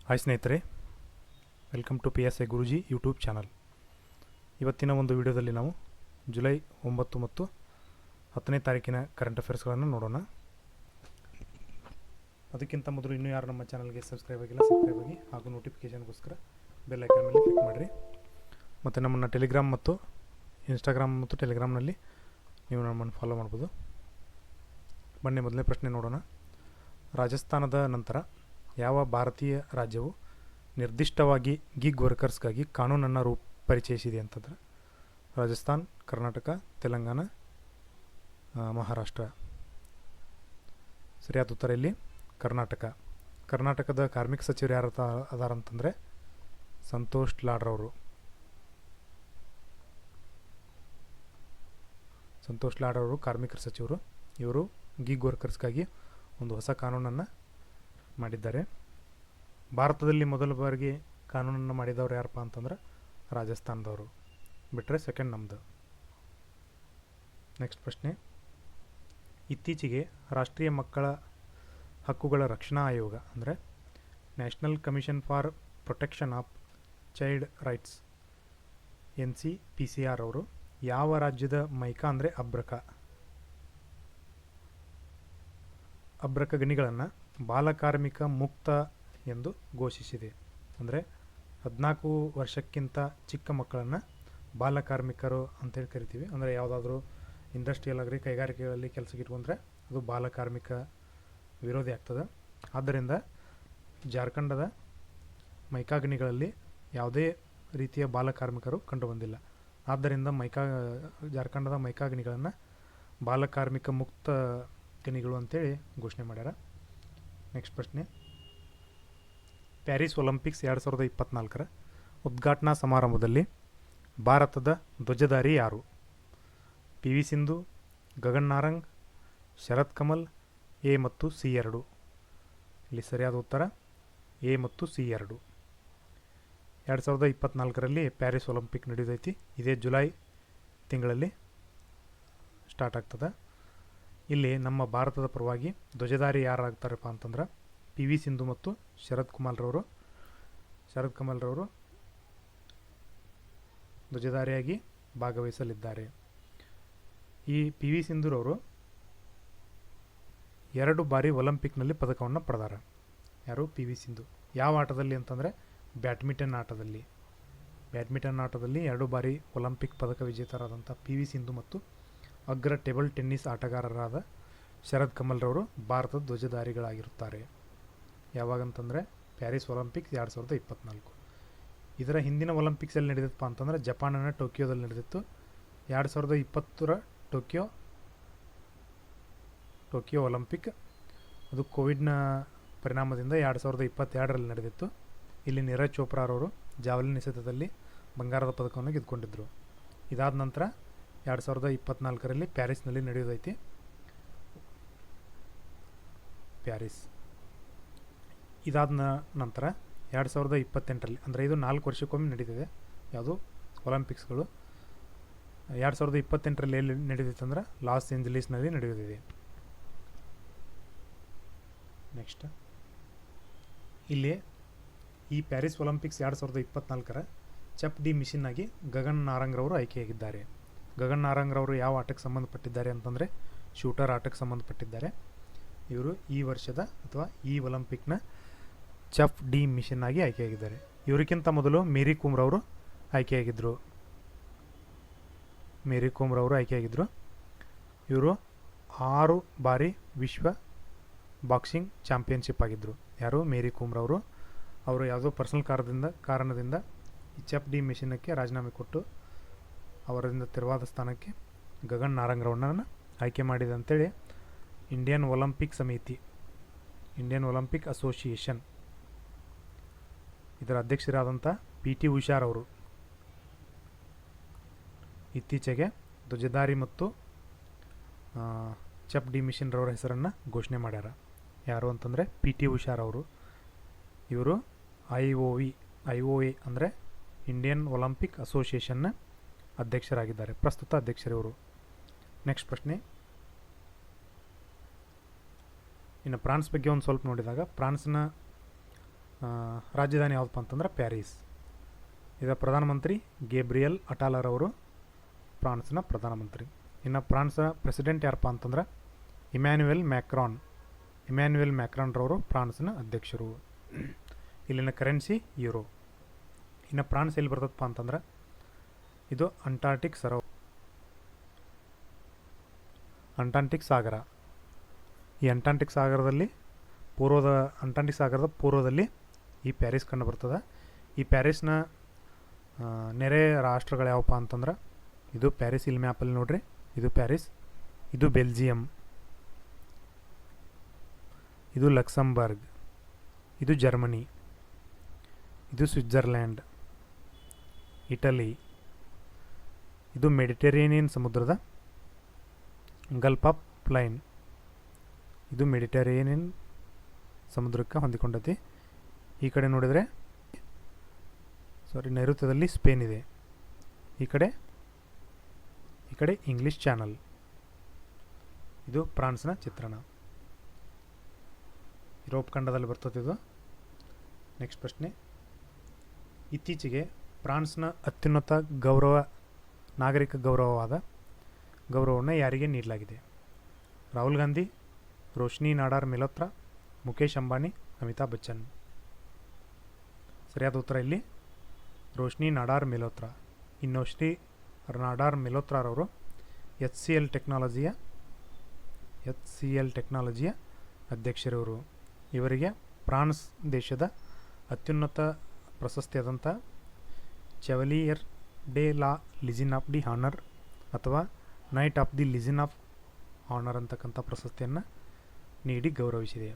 Hi ಸ್ನೇಹಿತರೆ, welcome to PSI Guruji YouTube channel. ಇವತ್ತಿನ ಒಂದು ವಿಡಿಯೋದಲ್ಲಿ ನಾವು ಜುಲೈ 9 ಮತ್ತು 10ನೇ ತಾರೀಕಿನ ಕರೆಂಟ್ ಅಫೇರ್ಸ್ಗಳನ್ನು ನೋಡೋಣ. ಅದಕ್ಕಿಂತ ಮೊದಲು ಇನ್ನೂ ಯಾರು ನಮ್ಮ ಚಾನಲ್ಗೆ ಸಬ್ಸ್ಕ್ರೈಬ್ ಆಗಿ ಹಾಗೂ ನೋಟಿಫಿಕೇಷನ್ಗೋಸ್ಕರ ಬೆಲ್ ಐಕಾನ್ ಮೇಲೆ ಕ್ಲಿಕ್ ಮಾಡಿರಿ. ಮತ್ತು ನಮ್ಮನ್ನು ಟೆಲಿಗ್ರಾಮ್ ಮತ್ತು ಇನ್ಸ್ಟಾಗ್ರಾಮ್ ಮತ್ತು ಟೆಲಿಗ್ರಾಮ್ನಲ್ಲಿ ನೀವು ನಮ್ಮನ್ನು ಫಾಲೋ ಮಾಡ್ಬೋದು. ಬನ್ನಿ ಮೊದಲನೇ ಪ್ರಶ್ನೆ ನೋಡೋಣ. ರಾಜಸ್ಥಾನದ ನಂತರ ಯಾವ ಭಾರತೀಯ ರಾಜ್ಯವು ನಿರ್ದಿಷ್ಟವಾಗಿ ಗಿಗ್ ವರ್ಕರ್ಸ್ಗಾಗಿ ಕಾನೂನನ್ನು ಪರಿಚಯಿಸಿದೆ ಅಂತಂದರೆ ರಾಜಸ್ಥಾನ್, ಕರ್ನಾಟಕ, ತೆಲಂಗಾಣ, ಮಹಾರಾಷ್ಟ್ರ. ಸರಿಯಾದ ಉತ್ತರ ಇಲ್ಲಿ ಕರ್ನಾಟಕ. ಕರ್ನಾಟಕದ ಕಾರ್ಮಿಕ ಸಚಿವರು ಯಾರು ಅದಾರ ಅಂತಂದರೆ ಸಂತೋಷ್ ಲಾಡ್ರವರು. ಸಂತೋಷ್ ಲಾಡ್ರವರು ಕಾರ್ಮಿಕರ ಸಚಿವರು. ಇವರು ಗಿಗ್ ವರ್ಕರ್ಸ್ಗಾಗಿ ಒಂದು ಹೊಸ ಕಾನೂನನ್ನು ಮಾಡಿದ್ದಾರೆ. ಭಾರತದಲ್ಲಿ ಮೊದಲ ಬಾರಿಗೆ ಕಾನೂನನ್ನು ಮಾಡಿದವರು ಯಾರಪ್ಪ ಅಂತಂದ್ರೆ ರಾಜಸ್ಥಾನದವರು, ಬಿಟ್ಟರೆ ಸೆಕೆಂಡ್ ನಮ್ಮದು. ನೆಕ್ಸ್ಟ್ ಪ್ರಶ್ನೆ. ಇತ್ತೀಚೆಗೆ ರಾಷ್ಟ್ರೀಯ ಮಕ್ಕಳ ಹಕ್ಕುಗಳ ರಕ್ಷಣಾ ಆಯೋಗ ಅಂದರೆ national commission for protection of child rights NCPCR ಅವರು ಯಾವ ರಾಜ್ಯದ ಮೈಕಾ ಅಂದರೆ ಅಬ್ರಕ ಗಣಿಗಳನ್ನು ಬಾಲಕಾರ್ಮಿಕ ಮುಕ್ತ ಎಂದು ಘೋಷಿಸಿದೆ. ಅಂದರೆ 14 ವರ್ಷಕ್ಕಿಂತ ಚಿಕ್ಕ ಮಕ್ಕಳನ್ನು ಬಾಲಕಾರ್ಮಿಕರು ಅಂತೇಳಿ ಕರಿತೀವಿ. ಅಂದರೆ ಯಾವುದಾದ್ರೂ ಇಂಡಸ್ಟ್ರಿಯಲ್ ಆಗಲಿ ಕೈಗಾರಿಕೆಗಳಲ್ಲಿ ಕೆಲಸಕ್ಕೆ ಇಟ್ಕೊಂಡ್ರೆ ಅದು ಬಾಲಕಾರ್ಮಿಕ ವಿರೋಧಿ ಆಗ್ತದೆ. ಆದ್ದರಿಂದ ಜಾರ್ಖಂಡದ ಮೈಕಾ ಗಣಿಗಳಲ್ಲಿ ಯಾವುದೇ ರೀತಿಯ ಬಾಲಕಾರ್ಮಿಕರು ಕಂಡುಬಂದಿಲ್ಲ. ಆದ್ದರಿಂದ ಜಾರ್ಖಂಡದ ಮೈಕಾ ಗಣಿಗಳನ್ನು ಬಾಲಕಾರ್ಮಿಕ ಮುಕ್ತ ಗಣಿಗಳು ಅಂತೇಳಿ ಘೋಷಣೆ ಮಾಡ್ಯಾರ. ನೆಕ್ಸ್ಟ್ ಪ್ರಶ್ನೆ. ಪ್ಯಾರಿಸ್ ಒಲಿಂಪಿಕ್ಸ್ 2024ರ ಉದ್ಘಾಟನಾ ಸಮಾರಂಭದಲ್ಲಿ ಭಾರತದ ಧ್ವಜಧಾರಿ ಯಾರು? PV ಸಿಂಧು, ಗಗನ್ ನಾರಂಗ್, ಶರತ್ ಕಮಲ್, A ಮತ್ತು C2. ಇಲ್ಲಿ ಸರಿಯಾದ ಉತ್ತರ A ಮತ್ತು C2. 2024ರಲ್ಲಿ ಪ್ಯಾರಿಸ್ ಒಲಿಂಪಿಕ್ ನಡೆಯುತ್ತೈತಿ. ಇದೇ ಜುಲೈ ತಿಂಗಳಲ್ಲಿ ಸ್ಟಾರ್ಟ್ ಆಗ್ತದೆ. ಇಲ್ಲಿ ನಮ್ಮ ಭಾರತದ ಪರವಾಗಿ ಧ್ವಜಧಾರಿ ಯಾರಾಗ್ತಾರಪ್ಪ ಅಂತಂದ್ರೆ PV ಸಿಂಧು ಮತ್ತು ಶರತ್ ಕಮಲ್ ರವರು ಧ್ವಜಧಾರಿಯಾಗಿ ಭಾಗವಹಿಸಲಿದ್ದಾರೆ. ಈ PV ಸಿಂಧುರವರು 2 ಬಾರಿ ಒಲಿಂಪಿಕ್ನಲ್ಲಿ ಪದಕವನ್ನು ಪಡೆದಾರ. ಯಾರು? PV ಸಿಂಧು. ಯಾವ ಆಟದಲ್ಲಿ ಅಂತಂದರೆ ಬ್ಯಾಡ್ಮಿಂಟನ್ ಆಟದಲ್ಲಿ 2 ಬಾರಿ ಒಲಿಂಪಿಕ್ ಪದಕ ವಿಜೇತರಾದಂಥ PV ಸಿಂಧು ಮತ್ತು ಅಗ್ರ ಟೇಬಲ್ ಟೆನ್ನಿಸ್ ಆಟಗಾರರಾದ ಶರತ್ ಕಮಲ್ ರವರು ಭಾರತದ ಧ್ವಜಧಾರಿಗಳಾಗಿರುತ್ತಾರೆ. ಯಾವಾಗಂತಂದರೆ ಪ್ಯಾರಿಸ್ ಒಲಿಂಪಿಕ್ಸ್ 2024. ಇದರ ಹಿಂದಿನ ಒಲಿಂಪಿಕ್ಸ್ ಎಲ್ಲಿ ನಡೆದಿತ್ತಪ್ಪ ಅಂತಂದರೆ ಜಪಾನಿನ ಟೋಕಿಯೋದಲ್ಲಿ ನಡೆದಿತ್ತು. 2020ರ ಟೋಕಿಯೋ ಒಲಿಂಪಿಕ್ ಅದು ಕೋವಿಡ್ನ ಪರಿಣಾಮದಿಂದ 2022ರಲ್ಲಿ ನಡೆದಿತ್ತು. ಇಲ್ಲಿ ನೀರಜ್ ಚೋಪ್ರಾರವರು ಜಾವೆಲಿನ್ ಎಸೆತದಲ್ಲಿ ಬಂಗಾರದ ಪದಕವನ್ನು ಗೆದ್ದುಕೊಂಡಿದ್ದರು. ಇದಾದ ನಂತರ 2024ರಲ್ಲಿ ಪ್ಯಾರಿಸ್ನಲ್ಲಿ ನಡೆಯೋದೈತಿ. ಇದಾದ ನಂತರ 2028ರಲ್ಲಿ ಅಂದರೆ ಇದು 4 ವರ್ಷಕ್ಕೊಮ್ಮೆ ನಡೀತಿದೆ. ಯಾವುದು ಒಲಿಂಪಿಕ್ಸ್ಗಳು 2028ರಲ್ಲಿ ಎಲ್ಲಿ ನಡೆದಿತ್ತು ಅಂದ್ರೆ ಲಾಸ್ ಏಂಜಲೀಸ್ನಲ್ಲಿ ನಡೆಯುತ್ತಿದೆ. ನೆಕ್ಸ್ಟ್ ಇಲ್ಲಿ ಈ ಪ್ಯಾರಿಸ್ ಒಲಿಂಪಿಕ್ಸ್ 2024ರ ಚೆಫ್ ಡಿ ಮಿಷನ್ ಆಗಿ ಗಗನ್ ನಾರಂಗ್ ರವರು ಆಯ್ಕೆಯಾಗಿದ್ದಾರೆ. ಗಗನ್ ನಾರಂಗ್ ರವರು ಯಾವ ಆಟಕ್ಕೆ ಸಂಬಂಧಪಟ್ಟಿದ್ದಾರೆ ಅಂತಂದರೆ ಶೂಟರ್ ಆಟಕ್ಕೆ ಸಂಬಂಧಪಟ್ಟಿದ್ದಾರೆ. ಇವರು ಈ ವರ್ಷದ ಅಥವಾ ಈ ಒಲಿಂಪಿಕ್ನ ಚೆಫ್ ಡಿ ಮಿಷನ್ ಆಗಿ ಆಯ್ಕೆಯಾಗಿದ್ದಾರೆ. ಇವರಿಗಿಂತ ಮೊದಲು ಮೇರಿ ಕೋಮ್ ರವರು ಆಯ್ಕೆಯಾಗಿದ್ದರು. ಇವರು 6 ಬಾರಿ ವಿಶ್ವ ಬಾಕ್ಸಿಂಗ್ ಚಾಂಪಿಯನ್ಶಿಪ್ ಆಗಿದ್ದರು. ಯಾರು? ಮೇರಿ ಕೋಮ್ ರವರು. ಅವರು ಯಾವುದೋ ಪರ್ಸನಲ್ ಕಾರಣದಿಂದ ಈ ಚೆಫ್ ಡಿ ಮಿಷನಕ್ಕೆ ರಾಜೀನಾಮೆ ಕೊಟ್ಟು ಅವರಿಂದ ತೆರವಾದ ಸ್ಥಾನಕ್ಕೆ ಗಗನ್ ನಾರಂಗ್ ರವರನ್ನು ಆಯ್ಕೆ ಮಾಡಿದೆ ಅಂತೇಳಿ ಇಂಡಿಯನ್ ಒಲಿಂಪಿಕ್ ಅಸೋಸಿಯೇಷನ್ ಇದರ ಅಧ್ಯಕ್ಷರಾದಂಥ PT ಉಷಾ ಅವರು ಇತ್ತೀಚೆಗೆ ಧ್ವಜಧಾರಿ ಮತ್ತು ಚೆಫ್ ಡಿ ಮಿಷನ್ ರವರ ಹೆಸರನ್ನು ಘೋಷಣೆ ಮಾಡ್ಯಾರ. ಯಾರು ಅಂತಂದರೆ PT ಉಷಾ ಅವರು. ಇವರು IOA ಅಂದರೆ ಇಂಡಿಯನ್ ಒಲಿಂಪಿಕ್ ಅಸೋಸಿಯೇಷನ್ನ ಅಧ್ಯಕ್ಷರಾಗಿದ್ದಾರೆ. ಪ್ರಸ್ತುತ ಅಧ್ಯಕ್ಷರಿವರು. ನೆಕ್ಸ್ಟ್ ಪ್ರಶ್ನೆ. ಇನ್ನು ಫ್ರಾನ್ಸ್ ಬಗ್ಗೆ ಒಂದು ಸ್ವಲ್ಪ ನೋಡಿದಾಗ ಫ್ರಾನ್ಸ್ನ ರಾಜಧಾನಿ ಯಾವುದಪ್ಪ ಅಂತಂದ್ರೆ ಪ್ಯಾರಿಸ್. ಇದರ ಪ್ರಧಾನಮಂತ್ರಿ ಗೇಬ್ರಿಯಲ್ ಅಟಾಲರ್ ಅವರು ಫ್ರಾನ್ಸ್ನ ಪ್ರಧಾನಮಂತ್ರಿ. ಇನ್ನು ಫ್ರಾನ್ಸ್ ಪ್ರೆಸಿಡೆಂಟ್ ಯಾರಪ್ಪ ಅಂತಂದ್ರೆ ಇಮ್ಯಾನ್ಯುಯಲ್ ಮ್ಯಾಕ್ರಾನ್ರವರು ಫ್ರಾನ್ಸ್ನ ಅಧ್ಯಕ್ಷರು. ಇಲ್ಲಿನ ಕರೆನ್ಸಿ ಯೂರೋ. ಇನ್ನು ಫ್ರಾನ್ಸ್ ಎಲ್ಲಿ ಬರ್ತದಪ್ಪ ಅಂತಂದ್ರೆ ಇದು ಅಂಟಾರ್ಟಿಕ್ ಸಾಗರ. ಈ ಅಂಟಾರ್ಟಿಕ್ ಸಾಗರದ ಪೂರ್ವದಲ್ಲಿ ಈ ಪ್ಯಾರಿಸ್ ಕಂಡು ಬರ್ತದೆ. ಈ ಪ್ಯಾರಿಸ್ನ ನೆರೆ ರಾಷ್ಟ್ರಗಳು ಯಾವಪ್ಪ ಅಂತಂದ್ರೆ ಇದು ಪ್ಯಾರಿಸ್, ಇಲ್ಲಿ ಮ್ಯಾಪಲ್ಲಿ ನೋಡ್ರಿ, ಇದು ಪ್ಯಾರಿಸ್, ಇದು ಬೆಲ್ಜಿಯಂ, ಇದು ಲಕ್ಸಂಬರ್ಗ್, ಇದು ಜರ್ಮನಿ, ಇದು ಸ್ವಿಟ್ಜರ್ಲ್ಯಾಂಡ್, ಇಟಲಿ, ಇದು ಮೆಡಿಟರೇನಿಯನ್ ಸಮುದ್ರದ ಗಲ್ಫ್ ಆಫ್ ಪ್ಲೈನ್, ಇದು ಮೆಡಿಟರೇನಿಯನ್ ಸಮುದ್ರಕ್ಕೆ ಹೊಂದಿಕೊಂಡತಿ. ಈ ಕಡೆ ನೋಡಿದರೆ ನೈಋತ್ಯದಲ್ಲಿ ಸ್ಪೇನ್ ಇದೆ. ಈ ಕಡೆ ಇಂಗ್ಲಿಷ್ ಚಾನಲ್. ಇದು ಫ್ರಾನ್ಸ್ನ ಚಿತ್ರಣ. ಯುರೋಪ್ ಖಂಡದಲ್ಲಿ ಬರ್ತದೆ ಇದು. ನೆಕ್ಸ್ಟ್ ಪ್ರಶ್ನೆ, ಇತ್ತೀಚೆಗೆ ಫ್ರಾನ್ಸ್ನ ಅತ್ಯುನ್ನತ ನಾಗರಿಕ ಗೌರವವನ್ನು ಯಾರಿಗೆ ನೀಡಲಾಗಿದೆ? ರಾಹುಲ್ ಗಾಂಧಿ, ರೋಶ್ನಿ ನಾಡಾರ್ ಮೆಲೋತ್ರಾ, ಮುಖೇಶ್ ಅಂಬಾನಿ, ಅಮಿತಾಬ್ ಬಚ್ಚನ್. ಸರಿಯಾದ ಉತ್ತರ ಇಲ್ಲಿ ರೋಶ್ನಿ ನಾಡಾರ್ ಮೆಲೋತ್ರಾ. ಈ ರೋಶ್ನಿ ನಾಡಾರ್ ಮೆಲೋತ್ರಾರವರು HCL ಟೆಕ್ನಾಲಜಿಯ ಅಧ್ಯಕ್ಷರವರು. ಇವರಿಗೆ ಫ್ರಾನ್ಸ್ ದೇಶದ ಅತ್ಯುನ್ನತ ಪ್ರಶಸ್ತಿಯಾದಂಥ chevalier de la legion of the honour ಅಥವಾ knight of the legion of honour ಅಂತಕ್ಕಂಥ ಪ್ರಶಸ್ತಿಯನ್ನು ನೀಡಿ ಗೌರವಿಸಿದೆ.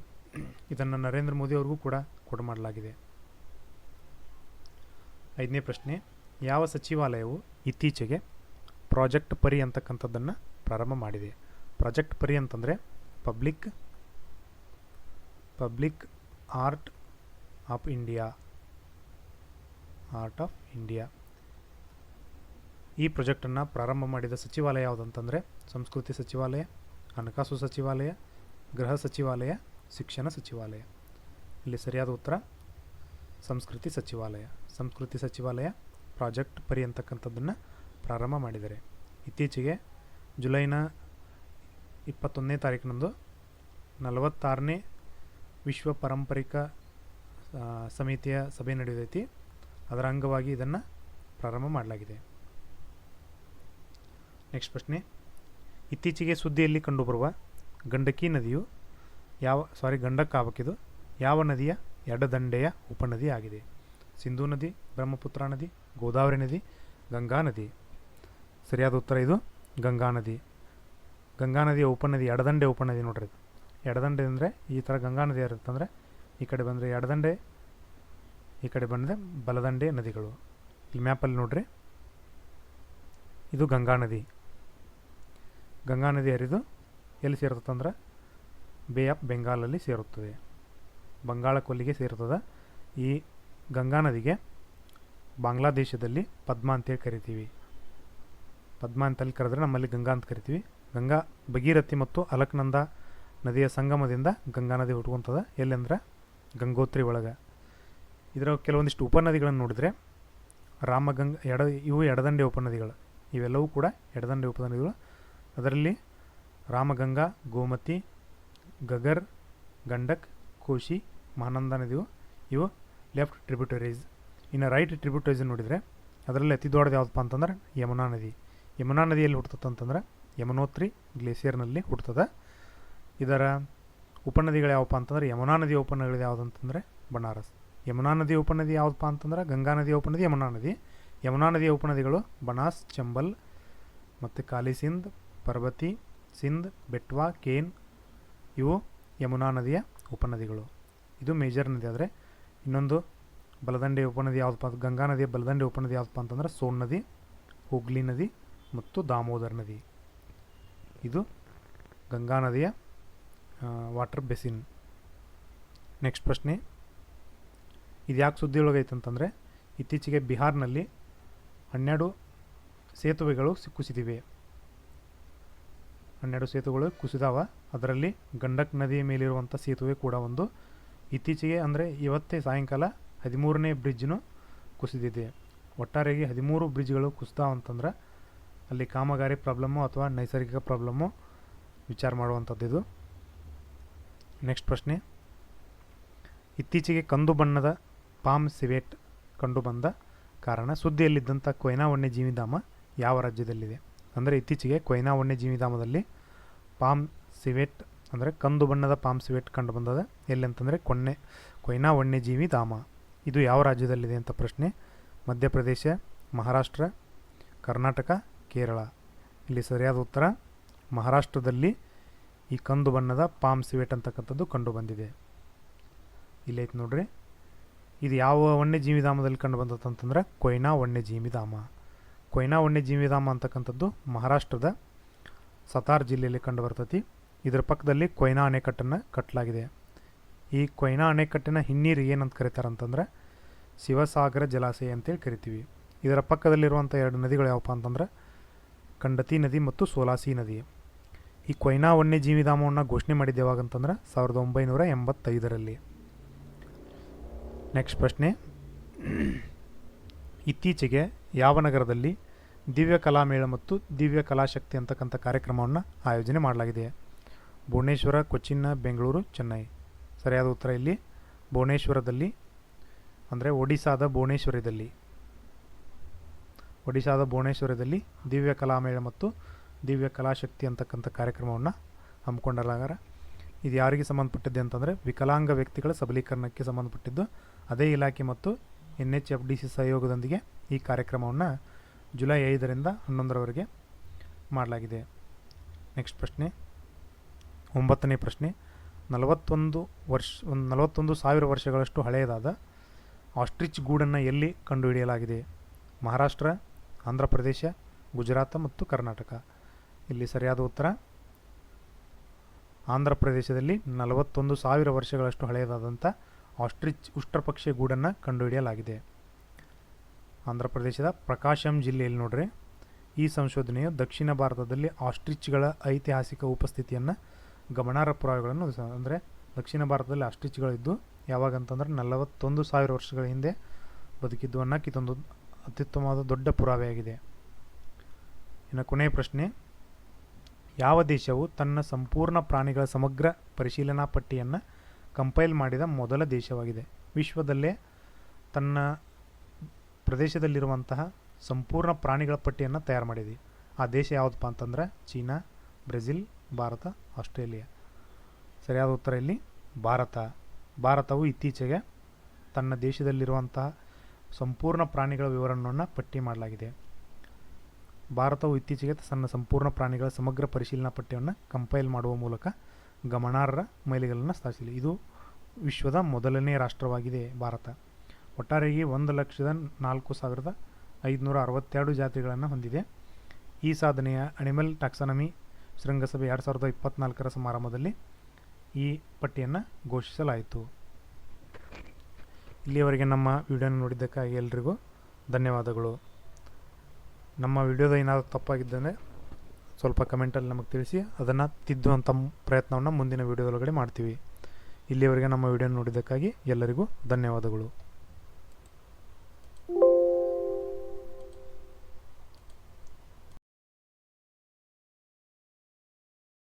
ಇದನ್ನು ನರೇಂದ್ರ ಮೋದಿ ಅವ್ರಿಗೂ ಕೂಡ ಕೊಡಮಾಡಲಾಗಿದೆ. 5ನೇ ಪ್ರಶ್ನೆ, ಯಾವ ಸಚಿವಾಲಯವು ಇತ್ತೀಚೆಗೆ ಪ್ರಾಜೆಕ್ಟ್ ಪರಿ ಅಂತಕ್ಕಂಥದ್ದನ್ನು ಪ್ರಾರಂಭ ಮಾಡಿದೆ? ಪ್ರಾಜೆಕ್ಟ್ ಪರಿ ಅಂತಂದರೆ ಪಬ್ಲಿಕ್ ಆರ್ಟ್ ಆಫ್ ಇಂಡಿಯಾ. ಈ ಪ್ರಾಜೆಕ್ಟನ್ನು ಪ್ರಾರಂಭ ಮಾಡಿದ ಸಚಿವಾಲಯ ಯಾವುದಂತಂದರೆ ಸಂಸ್ಕೃತಿ ಸಚಿವಾಲಯ, ಹಣಕಾಸು ಸಚಿವಾಲಯ, ಗೃಹ ಸಚಿವಾಲಯ, ಶಿಕ್ಷಣ ಸಚಿವಾಲಯ. ಇಲ್ಲಿ ಸರಿಯಾದ ಉತ್ತರ ಸಂಸ್ಕೃತಿ ಸಚಿವಾಲಯ ಪ್ರಾಜೆಕ್ಟ್ ಪರಿ ಅಂತಕ್ಕಂಥದ್ದನ್ನು ಪ್ರಾರಂಭ ಮಾಡಿದ್ದಾರೆ. ಇತ್ತೀಚೆಗೆ ಜುಲೈನ 21ನೇ ತಾರೀಕಿನಂದು 46ನೇ ವಿಶ್ವ ಪಾರಂಪರಿಕ ಸಮಿತಿಯ ಸಭೆ ನಡೆಯುತ್ತೈತಿ. ಅದರ ಅಂಗವಾಗಿ ಇದನ್ನು ಪ್ರಾರಂಭ ಮಾಡಲಾಗಿದೆ. ನೆಕ್ಸ್ಟ್ ಪ್ರಶ್ನೆ, ಇತ್ತೀಚೆಗೆ ಸುದ್ದಿಯಲ್ಲಿ ಕಂಡುಬರುವ ಗಂಡಕಿ ನದಿಯು ಗಂಡಕ್ ಆವಕಿದು ಯಾವ ನದಿಯ ಎಡದಂಡೆಯ ಉಪನದಿ ಆಗಿದೆ? ಸಿಂಧೂ ನದಿ, ಬ್ರಹ್ಮಪುತ್ರ ನದಿ, ಗೋದಾವರಿ ನದಿ, ಗಂಗಾ ನದಿ. ಸರಿಯಾದ ಉತ್ತರ ಇದು ಗಂಗಾ ನದಿ. ಗಂಗಾ ನದಿಯ ಉಪನದಿ ಎಡದಂಡೆ ಉಪನದಿ ನೋಡ್ರಿ. ಇದು ಎಡದಂಡೆ ಅಂದರೆ ಈ ಥರ ಗಂಗಾ ನದಿ ಇರುತ್ತಂದರೆ ಈ ಕಡೆ ಬಂದರೆ ಎಡದಂಡೆ, ಈ ಕಡೆ ಬಂದರೆ ಬಲದಂಡೆ ನದಿಗಳು. ಇಲ್ಲಿ ಮ್ಯಾಪಲ್ಲಿ ನೋಡ್ರಿ, ಇದು ಗಂಗಾ ನದಿ. ಗಂಗಾ ನದಿ ಹರಿದು ಎಲ್ಲಿ ಸೇರ್ತದಂದ್ರೆ ಬೇ ಆಫ್ ಬೆಂಗಾಲಲ್ಲಿ ಸೇರುತ್ತದೆ, ಬಂಗಾಳ ಕೊಲ್ಲಿಗೆ ಸೇರ್ತದೆ. ಈ ಗಂಗಾ ನದಿಗೆ ಬಾಂಗ್ಲಾದೇಶದಲ್ಲಿ ಪದ್ಮ ಅಂತೇಳಿ ಕರಿತೀವಿ. ಪದ್ಮ ಅಂತಲ್ಲಿ ಕರೆದ್ರೆ ನಮ್ಮಲ್ಲಿ ಗಂಗಾ ಅಂತ ಕರಿತೀವಿ. ಗಂಗಾ ಭಗೀರಥಿ ಮತ್ತು ಅಲಕ್ನಂದ ನದಿಯ ಸಂಗಮದಿಂದ ಗಂಗಾ ನದಿ ಹುಟ್ಕೊಂತದ. ಎಲ್ಲೆಂದ್ರೆ ಗಂಗೋತ್ರಿ ಒಳಗೆ. ಇದರ ಕೆಲವೊಂದಿಷ್ಟು ಉಪನದಿಗಳನ್ನು ನೋಡಿದರೆ ಇವು ಎಡದಂಡೆ ಉಪನದಿಗಳು. ಇವೆಲ್ಲವೂ ಕೂಡ ಎಡದಂಡೆ ಉಪನದಿಗಳು. ಅದರಲ್ಲಿ ರಾಮಗಂಗಾ, ಗೋಮತಿ, ಗಗರ್, ಗಂಡಕ್, ಕೋಶಿ, ಮಹಾನಂದ ನದಿಯು ಇವು ಲೆಫ್ಟ್ ಟ್ರಿಬ್ಯೂಟರೀಸ್. ಇನ್ನು ರೈಟ್ ಟ್ರಿಬ್ಯೂಟರೀಸ್ ನೋಡಿದರೆ ಅದರಲ್ಲಿ ಅತಿ ದೊಡ್ಡದು ಯಾವುದಪ್ಪ ಅಂತಂದ್ರೆ ಯಮುನಾ ನದಿ. ಯಮುನಾ ನದಿಯಲ್ಲಿ ಹುಡ್ತದೆ ಅಂತಂದ್ರೆ ಯಮುನೋತ್ರಿ ಗ್ಲೇಸಿಯರ್ನಲ್ಲಿ ಹುಡ್ತದೆ. ಇದರ ಉಪನದಿಗಳು ಯಾವಪ್ಪ ಅಂತಂದ್ರೆ ಯಮುನಾ ನದಿಯ ಉಪನದಿಗಳು ಯಾವುದಂತಂದರೆ ಬನಾರಸ್. ಯಮುನಾ ನದಿಯ ಉಪನದಿ ಯಾವುದಪ್ಪ ಅಂತಂದ್ರೆ ಗಂಗಾ ನದಿಯ ಉಪನದಿ ಯಮುನಾ ನದಿ. ಯಮುನಾ ನದಿಯ ಉಪನದಿಗಳು ಬನಾಸ್, ಚಂಬಲ್ ಮತ್ತು ಕಾಲಿ ಸಿಂಧ್, ಪರ್ಬತಿ, ಸಿಂಧ್, ಬೆಟ್ವಾ, ಕೇನ್ ಇವು ಯಮುನಾ ನದಿಯ ಉಪನದಿಗಳು. ಇದು ಮೇಜರ್ ನದಿ. ಆದರೆ ಇನ್ನೊಂದು ಬಲದಂಡೆ ಉಪನದಿ ಯಾವುದಪ್ಪ, ಗಂಗಾ ನದಿಯ ಬಲದಂಡೆ ಉಪನದಿ ಯಾವುದಪ್ಪ ಅಂತಂದ್ರೆ ಸೋನ್ ನದಿ, ಹುಗ್ಲಿ ನದಿ ಮತ್ತು ದಾಮೋದರ್ ನದಿ. ಇದು ಗಂಗಾ ನದಿಯ ವಾಟರ್ ಬೆಸಿನ್. ನೆಕ್ಸ್ಟ್ ಪ್ರಶ್ನೆ, ಇದು ಯಾಕೆ ಸುದ್ದಿ ಒಳಗೈತಂತಂದರೆ ಇತ್ತೀಚೆಗೆ ಬಿಹಾರ್ನಲ್ಲಿ 12 ಸೇತುವೆಗಳು ಕುಸಿದಿವೆ. 12 ಸೇತುವೆಗಳು ಕುಸಿದಾವ. ಅದರಲ್ಲಿ ಗಂಡಕ್ ನದಿಯ ಮೇಲಿರುವಂಥ ಸೇತುವೆ ಕೂಡ ಒಂದು. ಇತ್ತೀಚೆಗೆ ಅಂದರೆ ಇವತ್ತೇ ಸಾಯಂಕಾಲ 13ನೇ ಬ್ರಿಡ್ಜ್ನು ಕುಸಿದಿದೆ. ಒಟ್ಟಾರೆಯಾಗಿ 13 ಬ್ರಿಡ್ಜ್ಗಳು ಕುಸಿದಾವ ಅಂತಂದ್ರೆ ಅಲ್ಲಿ ಕಾಮಗಾರಿ ಪ್ರಾಬ್ಲಮ್ಮು ಅಥವಾ ನೈಸರ್ಗಿಕ ಪ್ರಾಬ್ಲಮ್ಮು ವಿಚಾರ ಮಾಡುವಂಥದ್ದು ಇದು. ನೆಕ್ಸ್ಟ್ ಪ್ರಶ್ನೆ, ಇತ್ತೀಚೆಗೆ ಕಂದು ಬಣ್ಣದ ಪಾಮ್ ಸಿವೆಟ್ ಕಂಡುಬಂದ ಕಾರಣ ಸುದ್ದಿಯಲ್ಲಿದ್ದಂಥ ಕೊಯ್ನಾ ವನ್ಯಜೀವಿಧಾಮ ಯಾವ ರಾಜ್ಯದಲ್ಲಿದೆ? ಅಂದರೆ ಇತ್ತೀಚೆಗೆ ಕೊಯ್ನಾ ವನ್ಯಜೀವಿಧಾಮದಲ್ಲಿ ಪಾಮ್ ಸಿವೆಟ್ ಅಂದರೆ ಕಂದು ಬಣ್ಣದ ಪಾಮ್ ಸಿವೆಟ್ ಕಂಡು ಬಂದದ. ಎಲ್ಲಿ ಅಂತಂದರೆ ಕೊಯ್ನಾ ವನ್ಯಜೀವಿಧಾಮ. ಇದು ಯಾವ ರಾಜ್ಯದಲ್ಲಿದೆ ಅಂತ ಪ್ರಶ್ನೆ. ಮಧ್ಯಪ್ರದೇಶ, ಮಹಾರಾಷ್ಟ್ರ, ಕರ್ನಾಟಕ, ಕೇರಳ. ಇಲ್ಲಿ ಸರಿಯಾದ ಉತ್ತರ ಮಹಾರಾಷ್ಟ್ರದಲ್ಲಿ ಈ ಕಂದು ಬಣ್ಣದ ಪಾಮ್ ಸಿವೆಟ್ ಅಂತಕ್ಕಂಥದ್ದು ಕಂಡು ಬಂದಿದೆ. ಇಲ್ಲೈತೆ ನೋಡ್ರಿ. ಇದು ಯಾವ ವನ್ಯಜೀವಿಧಾಮದಲ್ಲಿ ಕಂಡು ಬಂದತ್ತಂತಂದ್ರೆ ಕೊಯ್ನಾ ವನ್ಯಜೀವಿಧಾಮ. ಕೊಯ್ನಾ ವನ್ಯಜೀವಿಧಾಮ ಅಂತಕ್ಕಂಥದ್ದು ಮಹಾರಾಷ್ಟ್ರದ ಸತಾರ್ ಜಿಲ್ಲೆಯಲ್ಲಿ ಕಂಡು ಬರ್ತೈತಿ. ಇದರ ಪಕ್ಕದಲ್ಲಿ ಕೊಯ್ನಾ ಅಣೆಕಟ್ಟನ್ನು ಕಟ್ಟಲಾಗಿದೆ. ಈ ಕೊಯ್ನಾ ಅಣೆಕಟ್ಟಿನ ಹಿನ್ನೀರು ಏನಂತ ಕರೀತಾರಂತಂದ್ರೆ ಶಿವಸಾಗರ ಜಲಾಶಯ ಅಂತೇಳಿ ಕರಿತೀವಿ. ಇದರ ಪಕ್ಕದಲ್ಲಿರುವಂಥ 2 ನದಿಗಳು ಯಾವಪ್ಪ ಅಂತಂದ್ರೆ ಕಂಡತಿ ನದಿ ಮತ್ತು ಸೋಲಾಸಿ ನದಿ. ಈ ಕೊಯ್ನಾ ವನ್ಯಜೀವಿಧಾಮವನ್ನು ಘೋಷಣೆ ಮಾಡಿದ್ದು ಯಾವಾಗಂತಂದ್ರೆ 1985ರಲ್ಲಿ. ನೆಕ್ಸ್ಟ್ ಪ್ರಶ್ನೆ, ಇತ್ತೀಚೆಗೆ ಯಾವ ನಗರದಲ್ಲಿ ದಿವ್ಯ ಕಲಾಮೇಳ ಮತ್ತು ದಿವ್ಯ ಕಲಾಶಕ್ತಿ ಅಂತಕ್ಕಂಥ ಕಾರ್ಯಕ್ರಮವನ್ನು ಆಯೋಜನೆ ಮಾಡಲಾಗಿದೆ? ಭುವನೇಶ್ವರ, ಕೊಚ್ಚಿನ್, ಬೆಂಗಳೂರು, ಚೆನ್ನೈ. ಸರಿಯಾದ ಉತ್ತರ ಇಲ್ಲಿ ಭುವನೇಶ್ವರದಲ್ಲಿ, ಅಂದರೆ ಒಡಿಶಾದ ಭುವನೇಶ್ವರದಲ್ಲಿ ದಿವ್ಯ ಕಲಾಮೇಳ ಮತ್ತು ದಿವ್ಯ ಕಲಾಶಕ್ತಿ ಅಂತಕ್ಕಂಥ ಕಾರ್ಯಕ್ರಮವನ್ನು ಹಮ್ಮಿಕೊಂಡಲಾಗಾರ. ಇದು ಯಾರಿಗೆ ಸಂಬಂಧಪಟ್ಟಿದೆ ಅಂತಂದರೆ ವಿಕಲಾಂಗ ವ್ಯಕ್ತಿಗಳ ಸಬಲೀಕರಣಕ್ಕೆ ಸಂಬಂಧಪಟ್ಟಿದ್ದು. ಅದೇ ಇಲಾಖೆ ಮತ್ತು NHFDC ಸಹಯೋಗದೊಂದಿಗೆ ಈ ಕಾರ್ಯಕ್ರಮವನ್ನು ಜುಲೈ 5ರಿಂದ 11ರವರೆಗೆ ಮಾಡಲಾಗಿದೆ. ನೆಕ್ಸ್ಟ್ ಪ್ರಶ್ನೆ, 9ನೇ ಪ್ರಶ್ನೆ, 41,000 ವರ್ಷಗಳಷ್ಟು ಹಳೆಯದಾದ ಆಸ್ಟ್ರಿಚ್ ಗೂಡನ್ನು ಎಲ್ಲಿ ಕಂಡುಹಿಡಿಯಲಾಗಿದೆ? ಮಹಾರಾಷ್ಟ್ರ, ಆಂಧ್ರ ಪ್ರದೇಶ, ಗುಜರಾತ್ ಮತ್ತು ಕರ್ನಾಟಕ. ಇಲ್ಲಿ ಸರಿಯಾದ ಉತ್ತರ ಆಂಧ್ರ ಪ್ರದೇಶದಲ್ಲಿ 41,000 ವರ್ಷಗಳಷ್ಟು ಹಳೆಯದಾದಂಥ ಆಸ್ಟ್ರಿಚ್ ಉಷ್ಟ್ರಪಕ್ಷಿ ಗೂಡನ್ನು ಕಂಡುಹಿಡಿಯಲಾಗಿದೆ. ಆಂಧ್ರ ಪ್ರದೇಶದ ಪ್ರಕಾಶಂ ಜಿಲ್ಲೆಯಲ್ಲಿ ನೋಡ್ರಿ. ಈ ಸಂಶೋಧನೆಯು ದಕ್ಷಿಣ ಭಾರತದಲ್ಲಿ ಆಸ್ಟ್ರಿಚ್ಗಳ ಐತಿಹಾಸಿಕ ಉಪಸ್ಥಿತಿಯನ್ನು ಗಮನಾರ್ಹ ಪುರಾವೆಗಳನ್ನು, ಅಂದರೆ ದಕ್ಷಿಣ ಭಾರತದಲ್ಲಿ ಆಸ್ಟ್ರಿಚ್ಗಳಿದ್ದು ಯಾವಾಗಂತಂದ್ರೆ 41,000 ವರ್ಷಗಳ ಹಿಂದೆ ಬದುಕಿದ್ದು ಅನ್ನೋಕ್ಕೆ ಇದೊಂದು ಅತ್ಯುತ್ತಮವಾದ ದೊಡ್ಡ ಪುರಾವೆಯಾಗಿದೆ. ಇನ್ನು ಕೊನೆಯ ಪ್ರಶ್ನೆ, ಯಾವ ದೇಶವು ತನ್ನ ಸಂಪೂರ್ಣ ಪ್ರಾಣಿಗಳ ಸಮಗ್ರ ಪರಿಶೀಲನಾ ಪಟ್ಟಿಯನ್ನು ಕಂಪೈಲ್ ಮಾಡಿದ ಮೊದಲ ದೇಶವಾಗಿದೆ? ವಿಶ್ವದಲ್ಲೇ ತನ್ನ ಪ್ರದೇಶದಲ್ಲಿರುವಂತಹ ಸಂಪೂರ್ಣ ಪ್ರಾಣಿಗಳ ಪಟ್ಟಿಯನ್ನು ತಯಾರು ಮಾಡಿದೆ. ಆ ದೇಶ ಯಾವುದಪ್ಪ ಅಂತಂದ್ರೆ ಚೀನಾ, ಬ್ರೆಜಿಲ್, ಭಾರತ, ಆಸ್ಟ್ರೇಲಿಯಾ. ಸರಿಯಾದ ಉತ್ತರ ಇಲ್ಲಿ ಭಾರತ. ಭಾರತವು ಇತ್ತೀಚೆಗೆ ತನ್ನ ದೇಶದಲ್ಲಿರುವಂತಹ ಸಂಪೂರ್ಣ ಪ್ರಾಣಿಗಳ ವಿವರಣೆಯನ್ನು ಪಟ್ಟಿ ಮಾಡಲಾಗಿದೆ. ಭಾರತವು ಇತ್ತೀಚೆಗೆ ತನ್ನ ಸಂಪೂರ್ಣ ಪ್ರಾಣಿಗಳ ಸಮಗ್ರ ಪರಿಶೀಲನಾ ಪಟ್ಟಿಯನ್ನು ಕಂಪೈಲ್ ಮಾಡುವ ಮೂಲಕ ಗಮನಾರ್ಹ ಮೈಲಿಗಲ್ಲನ್ನು ಸ್ಥಾಪಿಸಿದೆ. ಇದು ವಿಶ್ವದ ಮೊದಲನೇ ರಾಷ್ಟ್ರವಾಗಿದೆ ಭಾರತ. ಒಟ್ಟಾರೆಯಾಗಿ 1,04,562 ಜಾತಿಗಳನ್ನು ಹೊಂದಿದೆ. ಈ ಸಾಧನೆಯ ಅನಿಮಲ್ ಟ್ಯಾಕ್ಸಾನಮಿ ಶೃಂಗಸಭೆ 2024ರ ಸಮಾರಂಭದಲ್ಲಿ ಈ ಪಟ್ಟಿಯನ್ನು ಘೋಷಿಸಲಾಯಿತು. ಇಲ್ಲಿಯವರೆಗೆ ನಮ್ಮ ವಿಡಿಯೋನ ನೋಡಿದ್ದಕ್ಕಾಗಿ ಎಲ್ರಿಗೂ ಧನ್ಯವಾದಗಳು. ನಮ್ಮ ವಿಡಿಯೋದ ಏನಾದರೂ ತಪ್ಪಾಗಿದ್ದರೆ ಸ್ವಲ್ಪ ಕಮೆಂಟಲ್ಲಿ ನಮಗೆ ತಿಳಿಸಿ, ಅದನ್ನು ತಿದ್ದುವಂಥ ಪ್ರಯತ್ನವನ್ನು ಮುಂದಿನ ವಿಡಿಯೋದೊಳಗಡೆ ಮಾಡ್ತೀವಿ. ಇಲ್ಲಿಯವರೆಗೆ ನಮ್ಮ ವಿಡಿಯೋನ ನೋಡಿದ್ದಕ್ಕಾಗಿ ಎಲ್ಲರಿಗೂ ಧನ್ಯವಾದಗಳು.